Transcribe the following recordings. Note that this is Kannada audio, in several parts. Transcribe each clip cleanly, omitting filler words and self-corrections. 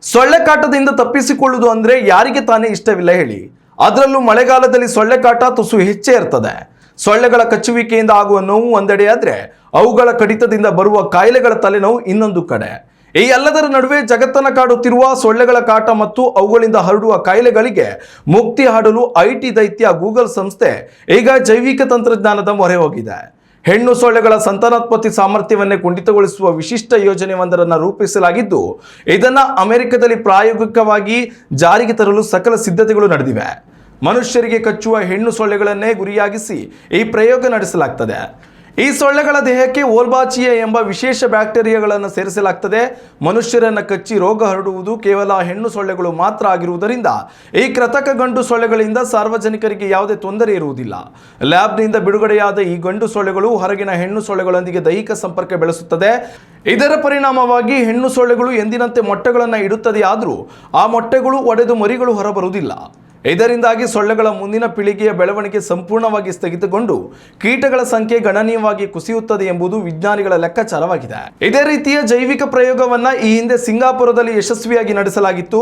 ಸೊಳ್ಳೆ ಕಾಟದಿಂದ ತಪ್ಪಿಸಿಕೊಳ್ಳುವುದು ಅಂದ್ರೆ ಯಾರಿಗೆ ತಾನೇ ಇಷ್ಟವಿಲ್ಲ ಹೇಳಿ. ಅದರಲ್ಲೂ ಮಳೆಗಾಲದಲ್ಲಿ ಸೊಳ್ಳೆ ಕಾಟ ತುಸು ಹೆಚ್ಚೇ ಇರ್ತದೆ. ಸೊಳ್ಳೆಗಳ ಕಚ್ಚುವಿಕೆಯಿಂದ ಆಗುವ ನೋವು ಒಂದೆಡೆಯಾದ್ರೆ ಅವುಗಳ ಕಡಿತದಿಂದ ಬರುವ ಕಾಯಿಲೆಗಳ ತಲೆನೋವು ಇನ್ನೊಂದು ಕಡೆ. ಈ ಎಲ್ಲದರ ನಡುವೆ ಜಗತ್ತನ್ನ ಕಾಡುತ್ತಿರುವ ಸೊಳ್ಳೆಗಳ ಕಾಟ ಮತ್ತು ಅವುಗಳಿಂದ ಹರಡುವ ಕಾಯಿಲೆಗಳಿಗೆ ಮುಕ್ತಿ ಹಾಡಲು ಐಟಿ ದೈತ್ಯ ಗೂಗಲ್ ಸಂಸ್ಥೆ ಈಗ ಜೈವಿಕ ತಂತ್ರಜ್ಞಾನದ ಮೊರೆ ಹೋಗಿದೆ. ಹೆಣ್ಣು ಸೊಳ್ಳೆಗಳ ಸಂತಾನೋತ್ಪತ್ತಿ ಸಾಮರ್ಥ್ಯವನ್ನೇ ಕುಂಠಿತಗೊಳಿಸುವ ವಿಶಿಷ್ಟ ಯೋಜನೆಯೊಂದನ್ನು ರೂಪಿಸಲಾಗಿದ್ದು, ಇದನ್ನು ಅಮೆರಿಕದಲ್ಲಿ ಪ್ರಾಯೋಗಿಕವಾಗಿ ಜಾರಿಗೆ ತರಲು ಸಕಲ ಸಿದ್ಧತೆಗಳು ನಡೆದಿವೆ. ಮನುಷ್ಯರಿಗೆ ಕಚ್ಚುವ ಹೆಣ್ಣು ಸೊಳ್ಳೆಗಳನ್ನೇ ಗುರಿಯಾಗಿಸಿ ಈ ಪ್ರಯೋಗ ನಡೆಸಲಾಗ್ತದೆ. ಈ ಸೊಳ್ಳೆಗಳ ದೇಹಕ್ಕೆ ವೋಲ್ಬಾಚಿಯಾ ಎಂಬ ವಿಶೇಷ ಬ್ಯಾಕ್ಟೀರಿಯಾಗಳನ್ನು ಸೇರಿಸಲಾಗ್ತದೆ. ಮನುಷ್ಯರನ್ನು ಕಚ್ಚಿ ರೋಗ ಹರಡುವುದು ಕೇವಲ ಹೆಣ್ಣು ಸೊಳ್ಳೆಗಳು ಮಾತ್ರ ಆಗಿರುವುದರಿಂದ ಈ ಕೃತಕ ಗಂಡು ಸೊಳ್ಳೆಗಳಿಂದ ಸಾರ್ವಜನಿಕರಿಗೆ ಯಾವುದೇ ತೊಂದರೆ ಇರುವುದಿಲ್ಲ. ಲ್ಯಾಬ್ನಿಂದ ಬಿಡುಗಡೆಯಾದ ಈ ಗಂಡು ಸೊಳ್ಳೆಗಳು ಹೊರಗಿನ ಹೆಣ್ಣು ಸೊಳ್ಳೆಗಳೊಂದಿಗೆ ದೈಹಿಕ ಸಂಪರ್ಕ ಬೆಳೆಸುತ್ತದೆ. ಇದರ ಪರಿಣಾಮವಾಗಿ ಹೆಣ್ಣು ಸೊಳ್ಳೆಗಳು ಎಂದಿನಂತೆ ಮೊಟ್ಟೆಗಳನ್ನು ಇಡುತ್ತದೆ. ಆದರೂ ಆ ಮೊಟ್ಟೆಗಳು ಒಡೆದು ಮರಿಗಳು ಹೊರಬರುವುದಿಲ್ಲ. ಇದರಿಂದಾಗಿ ಸೊಳ್ಳೆಗಳ ಮುಂದಿನ ಪೀಳಿಗೆಯ ಬೆಳವಣಿಗೆ ಸಂಪೂರ್ಣವಾಗಿ ಸ್ಥಗಿತಗೊಂಡು ಕೀಟಗಳ ಸಂಖ್ಯೆ ಗಣನೀಯವಾಗಿ ಕುಸಿಯುತ್ತದೆ ಎಂಬುದು ವಿಜ್ಞಾನಿಗಳ ಲೆಕ್ಕಾಚಾರವಾಗಿದೆ. ಇದೇ ರೀತಿಯ ಜೈವಿಕ ಪ್ರಯೋಗವನ್ನ ಈ ಹಿಂದೆ ಸಿಂಗಾಪುರದಲ್ಲಿ ಯಶಸ್ವಿಯಾಗಿ ನಡೆಸಲಾಗಿತ್ತು.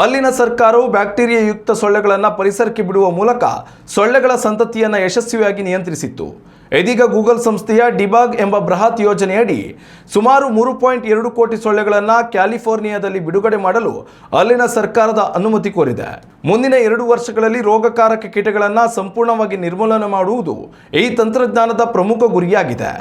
ಅಲ್ಲಿನ ಸರ್ಕಾರವು ಬ್ಯಾಕ್ಟೀರಿಯಾ ಯುಕ್ತ ಸೊಳ್ಳೆಗಳನ್ನು ಪರಿಸರಕ್ಕೆ ಬಿಡುವ ಮೂಲಕ ಸೊಳ್ಳೆಗಳ ಸಂತತಿಯನ್ನು ಯಶಸ್ವಿಯಾಗಿ ನಿಯಂತ್ರಿಸಿತ್ತು. ಇದೀಗ ಗೂಗಲ್ ಸಂಸ್ಥೆಯ ಡಿಬಾಗ್ ಎಂಬ ಬೃಹತ್ ಯೋಜನೆಯಡಿ ಸುಮಾರು 3.2 ಕೋಟಿ ಸೊಳ್ಳೆಗಳನ್ನು ಕ್ಯಾಲಿಫೋರ್ನಿಯಾದಲ್ಲಿ ಬಿಡುಗಡೆ ಮಾಡಲು ಅಲ್ಲಿನ ಸರ್ಕಾರದ ಅನುಮತಿ ಕೋರಿದೆ. ಮುಂದಿನ 2 ವರ್ಷಗಳಲ್ಲಿ ರೋಗಕಾರಕ ಕೀಟಗಳನ್ನು ಸಂಪೂರ್ಣವಾಗಿ ನಿರ್ಮೂಲನೆ ಮಾಡುವುದು ಈ ತಂತ್ರಜ್ಞಾನದ ಪ್ರಮುಖ ಗುರಿಯಾಗಿದೆ.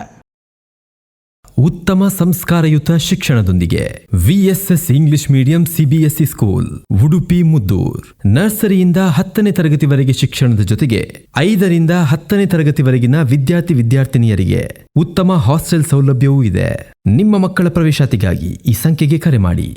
ಉತ್ತಮ ಸಂಸ್ಕಾರಯುತ ಶಿಕ್ಷಣದೊಂದಿಗೆ VSS English medium CBSE school Udupi Muddur. ನರ್ಸರಿಯಿಂದ 10ನೇ ತರಗತಿವರೆಗೆ ಶಿಕ್ಷಣದ ಜೊತೆಗೆ 5ರಿಂದ 10ನೇ ತರಗತಿವರೆಗಿನ ವಿದ್ಯಾರ್ಥಿನಿಯರಿಗೆ ಉತ್ತಮ ಹಾಸ್ಟೆಲ್ ಸೌಲಭ್ಯವೂ ಇದೆ. ನಿಮ್ಮ ಮಕ್ಕಳ ಪ್ರವೇಶಾತಿಗಾಗಿ ಈ ಸಂಖ್ಯೆಗೆ ಕರೆ ಮಾಡಿ.